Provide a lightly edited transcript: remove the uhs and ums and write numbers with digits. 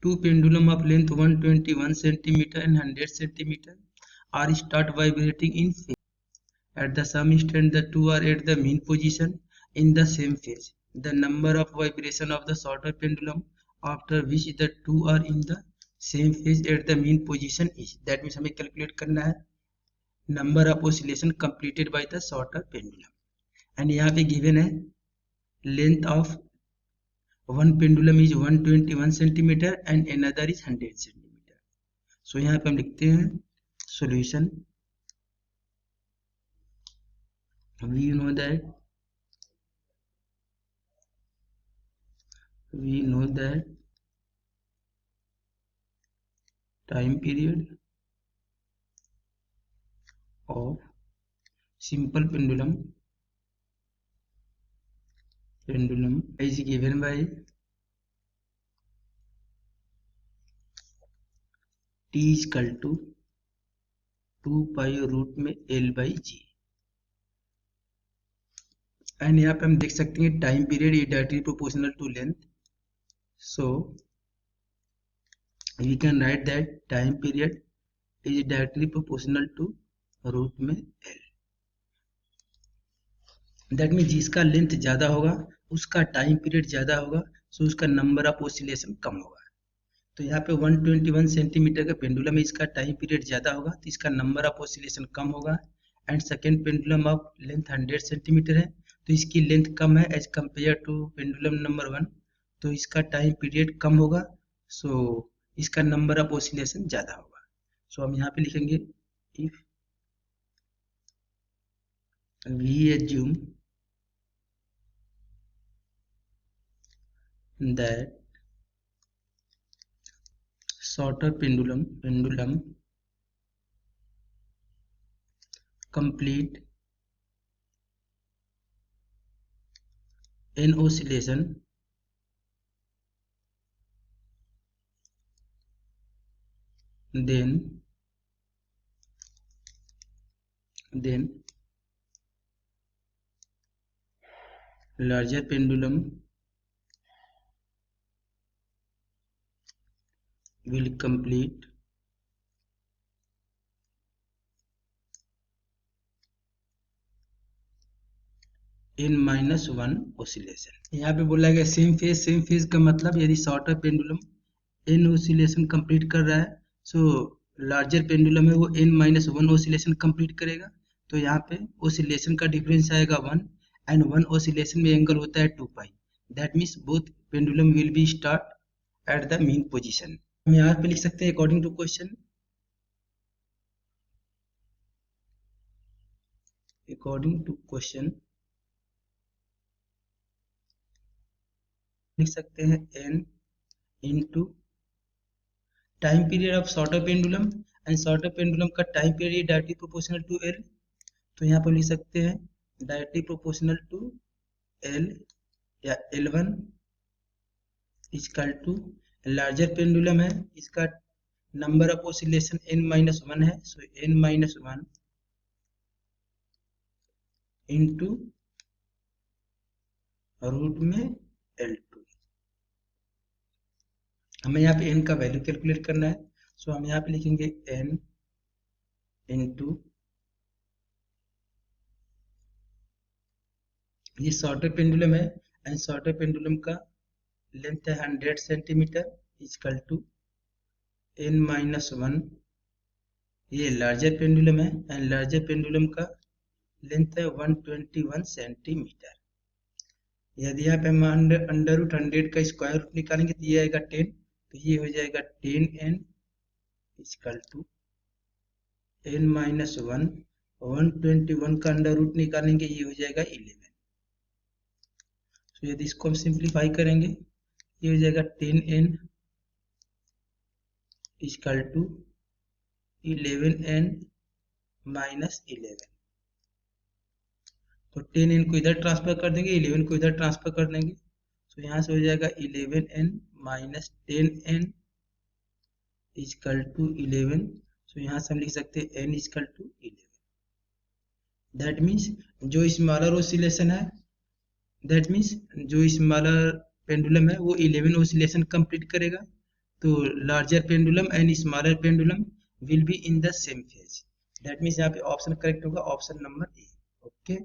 Two pendulum of length 121 centimeter and 100 centimeter are start vibrating in phase. At the same instant, the two are at the mean position in the same phase. The number of vibration of the shorter pendulum after which the two are in the same phase at the mean position is. That means हमें calculate करना है number of oscillation completed by the shorter pendulum. And यहाँ पे given है length of one pendulum is 121 centimeter and another is 100 centimeter. So यहाँ पे हम लिखते हैं solution. We know that time period of simple pendulum is given by t is equal to 2 pi root में L by G. And यहाँ पे हम देख सकते हैं time period is directly proportional to length. So we can write that time period is directly proportional to root में L. That means जिसका length ज़्यादा होगा उसका टाइम पीरियड ज़्यादा होगा, सो उसका नंबर ऑफ ऑसिलेशन कम होगा. तो यहाँ पे 121 सेंटीमीटर का पेंडुलम है, इसका टाइम पीरियड ज़्यादा होगा तो इसका नंबर ऑफ ऑसिलेशन कम होगा. And second pendulum of length 100 centimetre है तो इसकी लेंथ कम है as compare to pendulum number 1, तो इसका टाइम पीरियड कम होगा, सो इसका नंबर ऑफ ऑसिलेशन ज़्यादा होगा. सो हम यहाँ पे लिखेंगे if we assume that shorter pendulum complete an oscillation then larger pendulum will complete n-1 oscillation. यहाँ पे बोला गया सेम फेज का मतलब यदि shorter pendulum n oscillation complete कर रहा है, सो लार्जर पेंडुलम है वो n-1 oscillation कंप्लीट करेगा. तो यहाँ पे oscillation का डिफरेंस आएगा 1 एंड 1 oscillation में एंगल होता है 2 pi. That means both pendulum will be start at the mean position. हम यहाँ पे लिख सकते हैं अकॉर्डिंग टू क्वेश्चन, लिख सकते हैं n into time period of shorter pendulum and shorter pendulum का time period directly proportional to L. तो यहाँ पर लिख सकते हैं डायरेक्टली प्रोपोर्शनल टू L या L1 equal to larger pendulum है, इसका नंबर ऑफ ऑसिलेशन n-1 है, सो n-1 इंटू रूट में L2. हमें यहाँ पे n का वैल्यू कैलकुलेट करना है, सो हम यहाँ पे लिखेंगे n इंटू ये शॉर्टर पेंडुलम है एंड शॉर्टर पेंडुलम का लेंथ है 100 सेंटीमीटर इक्वल टू n-1. ये लार्जर पेंडुलम है एंड लार्जर पेंडुलम का लेंथ है 121 सेंटीमीटर. यदि यहाँ पे हम अंडर रूट 100 का स्क्वायर रूट निकालेंगे तो ये आएगा 10, तो ये हो जाएगा 10n इक्वल टू n-1. 121 का अंडर रूट निकालेंगे ये हो जाएगा 11. तो यदि इसको हम सिंप्लीफाई करेंगे ये हो जाएगा 10n equal to 11n minus 11. तो 10n को इधर ट्रांसफर कर देंगे, 11 को इधर ट्रांसफर कर देंगे, तो यहाँ से हो जाएगा 11n minus 10n equal to 11. तो यहाँ से हम लिख सकते हैं n equal to 11. That means जो स्मॉलर ऑसिलेशन है, दैट मीन्स जो स्मॉलर पेंडुलम है वो 11 ऑसिलेशन कंप्लीट करेगा, तो larger pendulum and smaller pendulum will be in the same phase. That means यहाँ पे ऑप्शन करेक्ट होगा ऑप्शन नंबर ए। ओके,